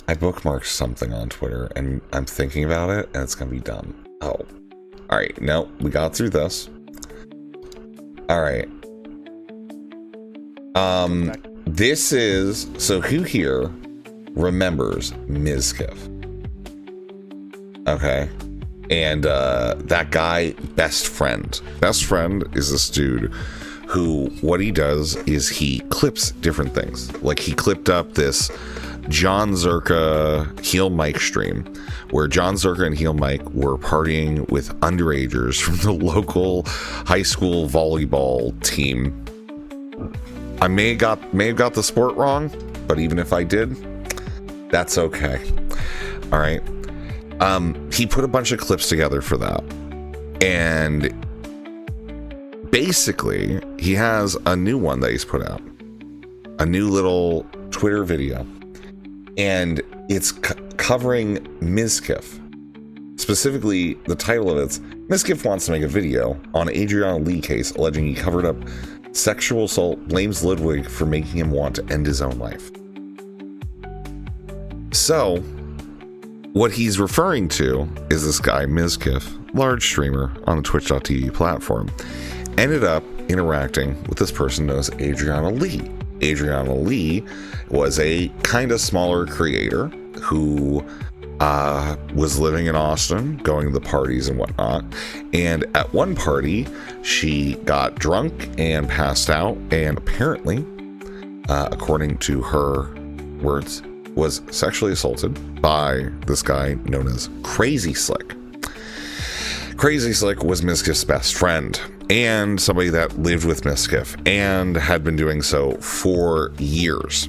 I bookmarked something on Twitter and I'm thinking about it and it's gonna be dumb. Oh. Alright, no, we got through this. Alright. This is, so who here remembers Mizkif? Okay. And that guy, Best Friend. Best Friend is this dude who, what he does is he clips different things. Like he clipped up this John Zerka Heel Mike stream where John Zerka and Heel Mike were partying with underagers from the local high school volleyball team. I may have got the sport wrong, but even if I did, that's okay. All right. He put a bunch of clips together for that. And basically, he has a new one that he's put out. A new little Twitter video. And it's covering Mizkif. Specifically, the title of it's Mizkif wants to make a video on Adriana Lee case alleging he covered up sexual assault, blames Ludwig for making him want to end his own life. So, what he's referring to is this guy, Mizkif, large streamer on the Twitch.tv platform, ended up interacting with this person known as Adriana Lee. Adriana Lee was a kind of smaller creator who was living in Austin, going to the parties and whatnot. And at one party, she got drunk and passed out, and apparently, according to her words, was sexually assaulted by this guy known as Crazy Slick. Crazy Slick was Mizkif's best friend and somebody that lived with Mizkif and had been doing so for years.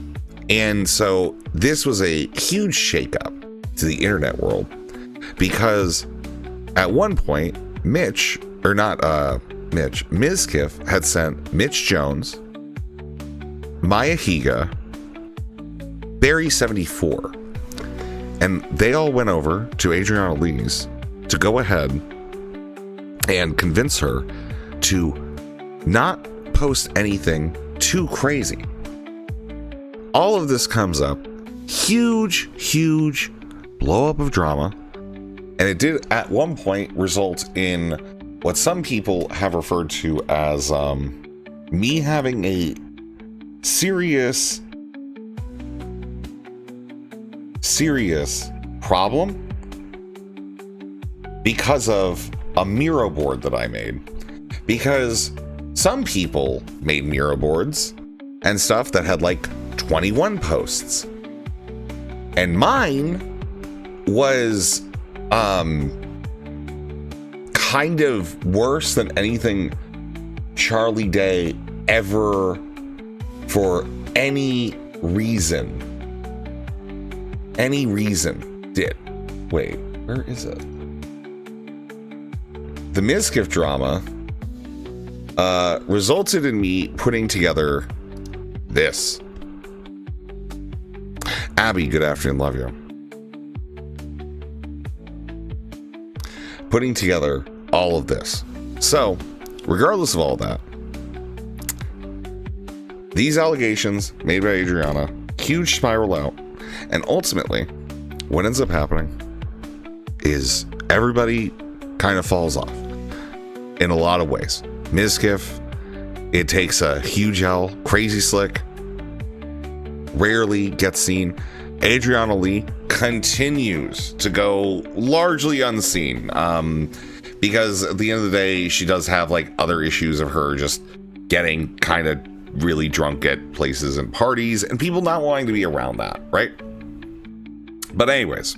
And so this was a huge shakeup to the internet world because at one point, Mizkif had sent Mitch Jones, Maya Higa, Barry 74, and they all went over to Adriana Lee's to go ahead and convince her to not post anything too crazy. All of this comes up, huge blow up of drama, and it did at one point result in what some people have referred to as me having a serious problem because of a Miro board that I made. Because some people made Miro boards and stuff that had like 21 posts, and mine was kind of worse than anything Charlie Day ever, for any reason did. Wait, where is it? The Mizkif drama resulted in me putting together this. Abby, good afternoon, love you. Putting together all of this. So, regardless of all that, these allegations made by Adriana, huge spiral out, and ultimately, what ends up happening is everybody kind of falls off in a lot of ways. Mizkif, it takes a huge L. Crazy Slick rarely gets seen. Adriana Lee continues to go largely unseen, because at the end of the day, she does have like other issues of her just getting kind of really drunk at places and parties and people not wanting to be around that, right? But anyways,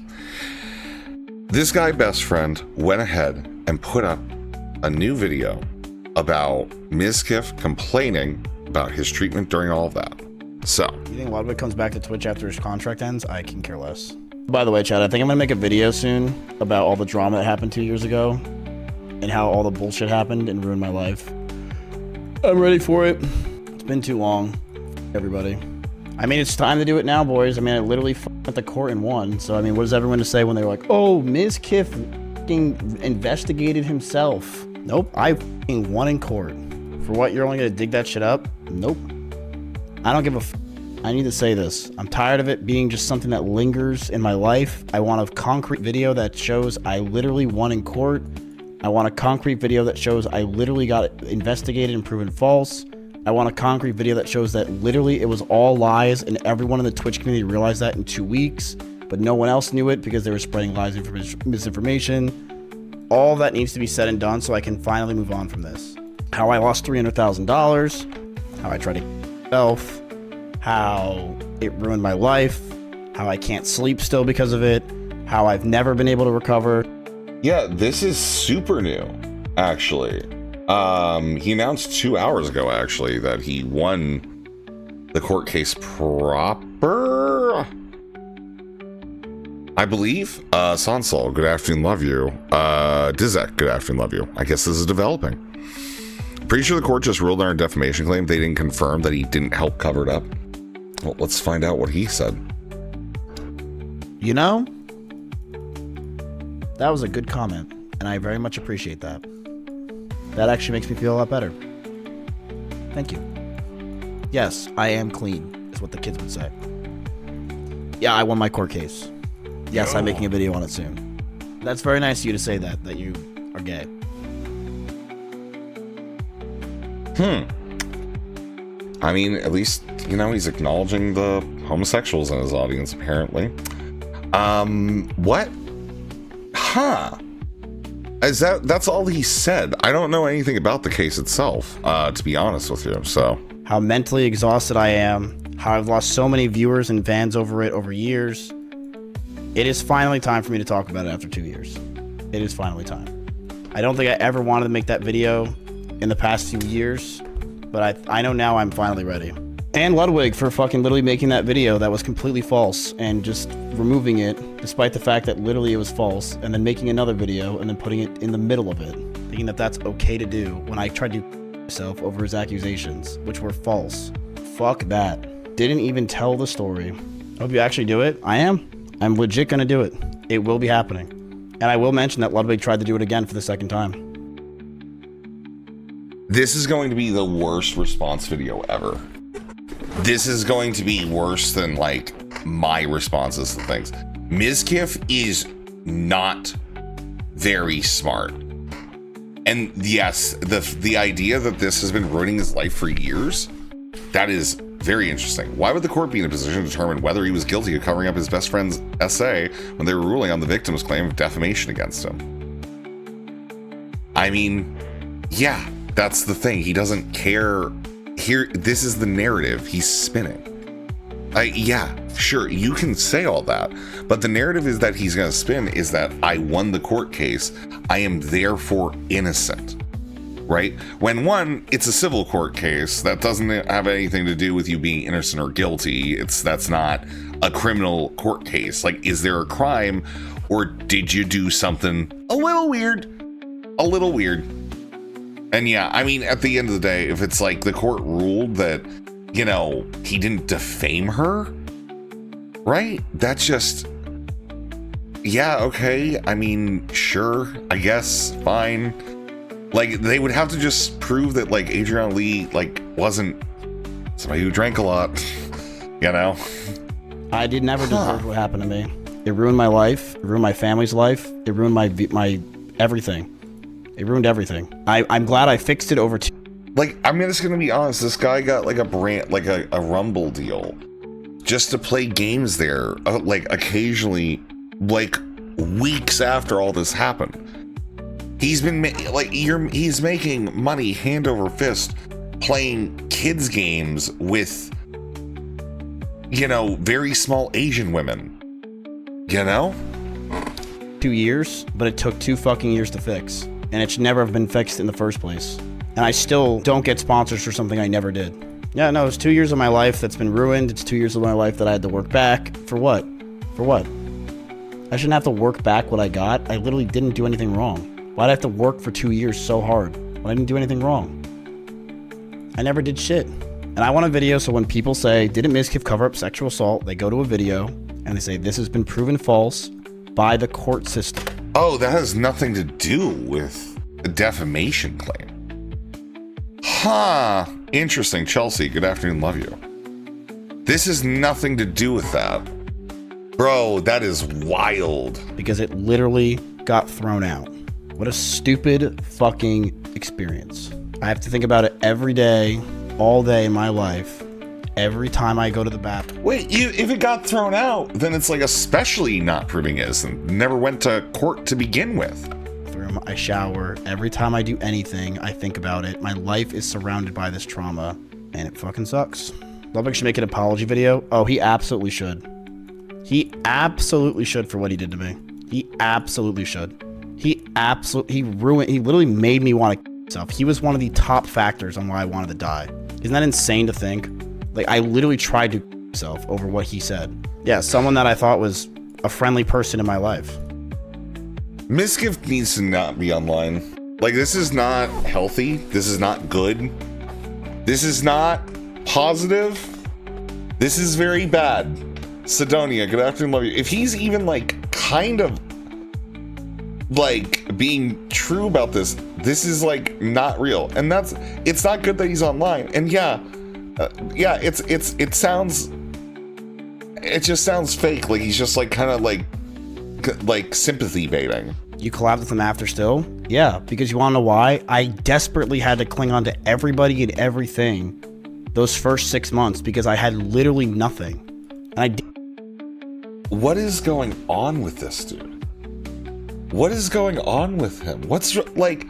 this guy, Best Friend, went ahead and put up a new video about Mizkif complaining about his treatment during all of that. So, you think Ludwig comes back to Twitch after his contract ends? I can care less. By the way, Chad, I think I'm gonna make a video soon about all the drama that happened 2 years ago and how all the bullshit happened and ruined my life. I'm ready for it. It's been too long, everybody. I mean, it's time to do it now, boys. I mean, I literally at the court and won. So, I mean, what does everyone to say when they were like, oh, Mizkif investigated himself? Nope, I won in court. For what, you're only gonna dig that shit up? Nope. I don't give a I need to say this. I'm tired of it being just something that lingers in my life. I want a concrete video that shows I literally won in court. I want a concrete video that shows I literally got investigated and proven false. I want a concrete video that shows that literally it was all lies and everyone in the Twitch community realized that in 2 weeks, but no one else knew it because they were spreading lies and misinformation. All that needs to be said and done so I can finally move on from this. How I lost $300,000, how I tried to kill myself, how it ruined my life, how I can't sleep still because of it, how I've never been able to recover. Yeah, this is super new, actually. He announced 2 hours ago, actually, that he won the court case proper. I believe. Sansol, good afternoon, love you. Dizek, good afternoon, love you. I guess this is developing. Pretty sure the court just ruled on a defamation claim. They didn't confirm that he didn't help cover it up. Well, let's find out what he said. You know, that was a good comment, and I very much appreciate that. That actually makes me feel a lot better. Thank you. Yes, I am clean, is what the kids would say. Yeah, I won my court case. Yes, I'm making a video on it soon. That's very nice of you to say that you are gay. I mean, at least, you know, he's acknowledging the homosexuals in his audience, apparently. What? Huh. That's all he said. I don't know anything about the case itself, to be honest with you, so. How mentally exhausted I am, how I've lost so many viewers and fans over it over years. It is finally time for me to talk about it after 2 years. It is finally time. I don't think I ever wanted to make that video in the past few years, but I know now I'm finally ready. And Ludwig for fucking literally making that video that was completely false and just removing it despite the fact that literally it was false, and then making another video and then putting it in the middle of it, thinking that that's okay to do when I tried to myself over his accusations, which were false. Fuck that. Didn't even tell the story. I hope you actually do it. I am. I'm legit gonna do it. It will be happening. And I will mention that Ludwig tried to do it again for the second time. This is going to be the worst response video ever. This is going to be worse than, like, my responses to things. Mizkif is not very smart. And yes, the idea that this has been ruining his life for years, that is very interesting. Why would the court be in a position to determine whether he was guilty of covering up his best friend's essay when they were ruling on the victim's claim of defamation against him? I mean, yeah, that's the thing. He doesn't care. Here, this is the narrative he's spinning. Yeah, sure, you can say all that, but the narrative is that he's going to spin is that I won the court case. I am therefore innocent, right? When one, it's a civil court case that doesn't have anything to do with you being innocent or guilty. That's not a criminal court case. Like, is there a crime, or did you do something a little weird? A little weird. And yeah, I mean, at the end of the day, if it's like the court ruled that, you know, he didn't defame her, right? That's just, yeah, okay. I mean, sure, I guess, fine. Like, they would have to just prove that, like, Adriana Lee, like, wasn't somebody who drank a lot, you know? I did never deserve what happened to me. It ruined my life. It ruined my family's life. It ruined my everything. It ruined everything. I'm glad I fixed it over Like, I'm just gonna be honest, this guy got like a brand, like a Rumble deal just to play games there, like occasionally, like weeks after all this happened. He's been he's making money hand over fist playing kids games with, you know, very small Asian women, you know? 2 years, but it took 2 fucking years to fix. And it should never have been fixed in the first place. And I still don't get sponsors for something I never did. Yeah, no, it's 2 years of my life that's been ruined. It's 2 years of my life that I had to work back. For what? For what? I shouldn't have to work back what I got. I literally didn't do anything wrong. Why'd I have to work for 2 years so hard when I didn't do anything wrong? I never did shit. And I want a video so when people say, didn't Mizkif cover up sexual assault? They go to a video and they say, this has been proven false by the court system. Oh, that has nothing to do with a defamation claim. Huh. Interesting. Chelsea, good afternoon. Love you. This has nothing to do with that. Bro, that is wild. Because it literally got thrown out. What a stupid fucking experience. I have to think about it every day, all day in my life, every time I go to the bathroom. Wait, if it got thrown out, then it's like especially not proving innocent. Never went to court to begin with. I shower. Every time I do anything, I think about it. My life is surrounded by this trauma, and it fucking sucks. Ludwig should make an apology video. Oh, he absolutely should. He absolutely should for what he did to me. He absolutely should. He literally made me want to kill myself. He was one of the top factors on why I wanted to die. Isn't that insane to think? Like, I literally tried to kill myself over what he said. Yeah, someone that I thought was a friendly person in my life. Mizkif needs to not be online. Like, this is not healthy. This is not good. This is not positive. This is very bad. Sidonia, good afternoon, love you. If he's even like kind of like being true about this, this is like not real. And it's not good that he's online. And it just sounds fake. Like he's just like kind of like sympathy baiting. You collabed with him after still? Yeah, because you want to know why? I desperately had to cling on to everybody and everything those first 6 months because I had literally nothing. And what is going on with this dude? What is going on with him? What's like,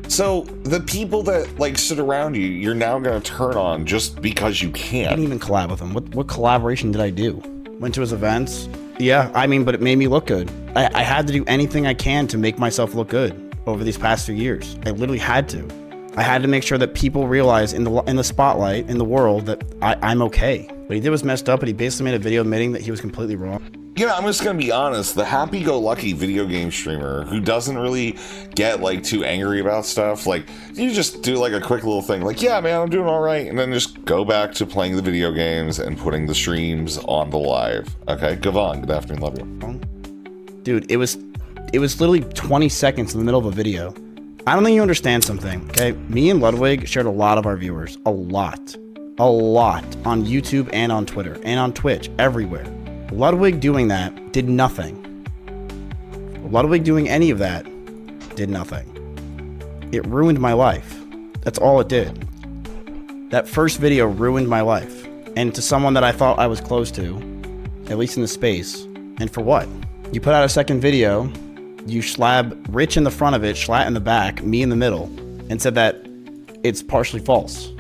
so the people that like sit around you, you're now going to turn on just because you can. I didn't even collab with him. What collaboration did I do? Went to his events. Yeah, I mean, but it made me look good. I had to do anything I can to make myself look good over these past few years. I literally had to. I had to make sure that people realize in the spotlight, in the world, that I'm okay. What he did was messed up, but he basically made a video admitting that he was completely wrong. You know, I'm just gonna be honest, the happy-go-lucky video game streamer who doesn't really get like too angry about stuff, like you just do like a quick little thing like, yeah man, I'm doing all right, and then just go back to playing the video games and putting the streams on the live. Okay, Gavon, good afternoon, love you. Dude, it was literally 20 seconds in the middle of a video. I don't think you understand something, okay? Me and Ludwig shared a lot of our viewers, a lot on YouTube and on Twitter and on Twitch, everywhere. Ludwig doing that did nothing. Ludwig doing any of that did nothing. It ruined my life. That's all it did. That first video ruined my life. And to someone that I thought I was close to, at least in the space. And for what? You put out a second video, you slab Rich in the front of it, Schlatt in the back, me in the middle, and said that it's partially false.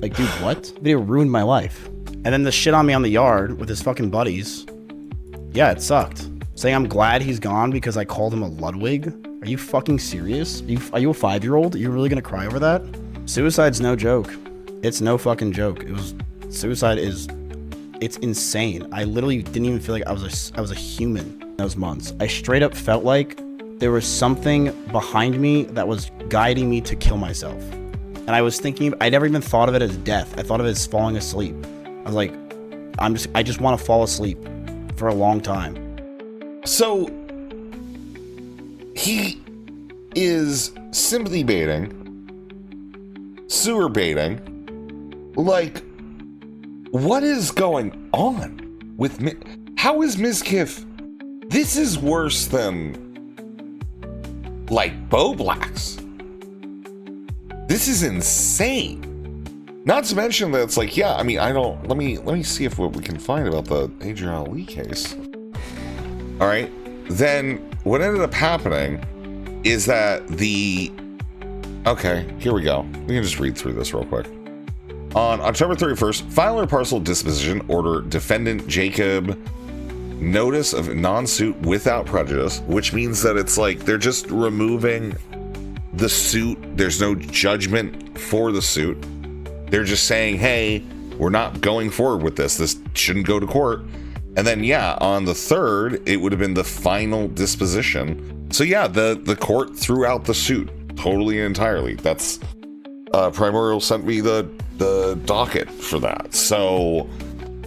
Like, dude, what? The video ruined my life. And then the shit on me on the yard with his fucking buddies. Yeah, it sucked. Saying I'm glad he's gone because I called him a Ludwig? Are you fucking serious? Are you a 5-year-old? Are you really gonna cry over that? Suicide's no joke. It's no fucking joke. Suicide is, it's insane. I literally didn't even feel like I was a human in those months. I straight up felt like there was something behind me that was guiding me to kill myself. And I was thinking, I never even thought of it as death. I thought of it as falling asleep. I was like, I just want to fall asleep for a long time. So he is sympathy baiting, sewer baiting. Like, what is going on with how is Mizkif? This is worse than like Bo Blacks. This is insane. Not to mention that it's like, yeah, I mean, let me see if what we can find about the Adriana Lee case. All right. Then what ended up happening is that okay, here we go. We can just read through this real quick. On October 31st, file or parcel disposition order defendant Jacob notice of non-suit without prejudice, which means that it's like they're just removing the suit. There's no judgment for the suit. They're just saying, hey, we're not going forward with this. This shouldn't go to court. And then, yeah, on the 3rd, it would have been the final disposition. So, yeah, the court threw out the suit totally and entirely. That's Primordial sent me the docket for that. So,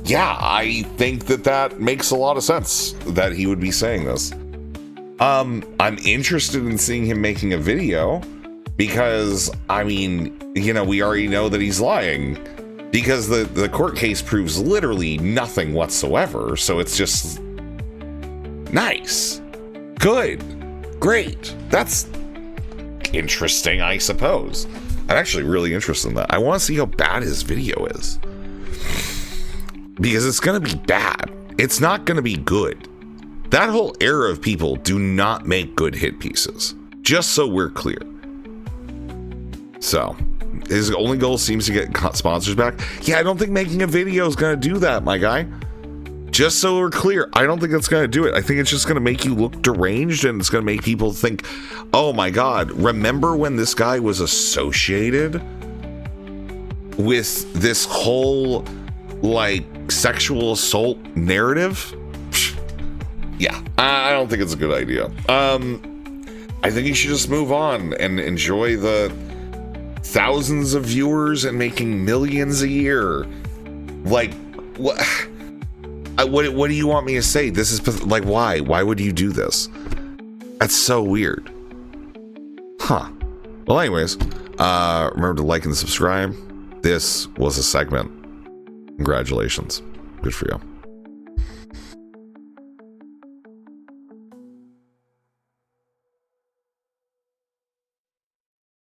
yeah, I think that makes a lot of sense that he would be saying this. I'm interested in seeing him making a video because, I mean, you know, we already know that he's lying. Because the court case proves literally nothing whatsoever. So it's just nice. Good. Great. That's interesting, I suppose. I'm actually really interested in that. I want to see how bad his video is. Because it's going to be bad. It's not going to be good. That whole era of people do not make good hit pieces. Just so we're clear. So, his only goal seems to get sponsors back. Yeah, I don't think making a video is going to do that, my guy. Just so we're clear, I don't think it's going to do it. I think it's just going to make you look deranged, and it's going to make people think, oh my God, remember when this guy was associated with this whole, like, sexual assault narrative? Yeah, I don't think it's a good idea. I think you should just move on and enjoy the thousands of viewers and making millions a year. Like, what do you want me to say? This is like, why would you do this? That's so weird. Huh. Well, anyways, remember to like and subscribe. This was a segment. Congratulations. Good for you.